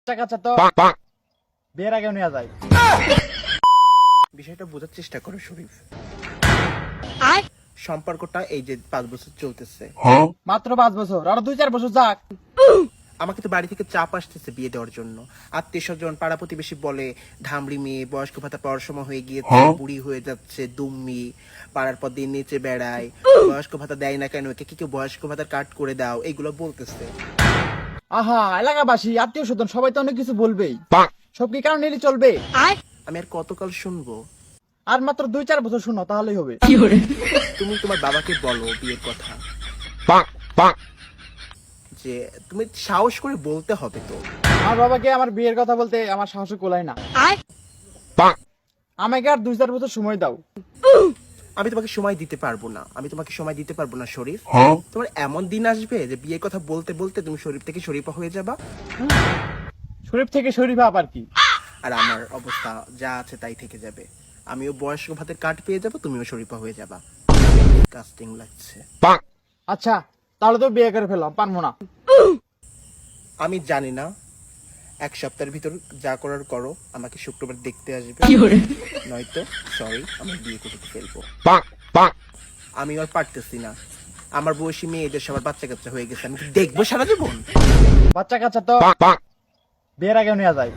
কাছে তো বিয়ের আগে নেওয়া যায়। বিষয়টা বোঝার চেষ্টা করো শরীফ। সম্পর্কটা এই যে 5 বছর চলতেছে, মাত্র 5 বছর, আরো 2-4 বছর যাক। আমাকে তো বাড়ি থেকে চাপ আসতেছে বিয়ে দেওয়ার জন্য। আত্মীয় স্বজন পাড়া প্রতিবেশী বলে ধামড়ি মেয়ে, বয়স্ক ভাতা পাওয়ার সময় হয়ে গিয়েছে, বুড়ি হয়ে যাচ্ছে, দুম্মি, পাড়ার পর দিন নিচে বেড়ায়, বয়স্ক ভাতা দেয় না কেন, একে কি কেউ বয়স্ক ভাতা কাট করে দাও, এইগুলো বলতেছে। আহা, এলাকাবাসী আত্মীয় স্বজন সবাই তো অনেক কিছু বলবেই, সব কি কারণ নিলে চলবে? আমি আর কতকাল শুনবো? আর মাত্র 2-4 বছর শুনো, তাহলেই হবে। তুমি তোমার বাবাকে বলো বিয়ের কথা, যে তুমি সাহস করে বলতে হবে তো। আমার বাবাকে আমার বিয়ের কথা বলতে আমার সাহস কোলায় না। আমাকে আর 2-4 বছর সময় দাও। আমি তোমাকে সময় দিতে পারবো না, আমি তোমাকে সময় দিতে পারবো না শরীফ। তোমার এমন দিন আসবে যে বিয়ের কথা বলতে বলতে তুমি শরীফ থেকে শরীফা হয়ে যাবা, শরীফ থেকে শরীফা আবার কি? আর আমার অবস্থা যা আছে তাই থেকে যাবে। আমিও বয়স্ক ভাতের কার্ড পেয়ে যাবো, তুমিও শরীফা হয়ে যাবা। কাস্টিং লাগছে। আচ্ছা, তাহলে তো বিয়ে করে ফেললাম, পারবো না। আমি জানি না, 1 সপ্তাহের ভিতর যা করার করো, আমাকে শুক্রবার দেখতে আসবে, নয়তো সরি, আমি বিয়ে করে ফেলবো। আমি আর পারতেছি না, আমার বয়সী মেয়েদের সবার বাচ্চা কাচ্চা হয়ে গেছে, আমি কি দেখবো সারা জীবন? বাচ্চা কাচ্চা তো বিয়ের আগে নেওয়া যায়।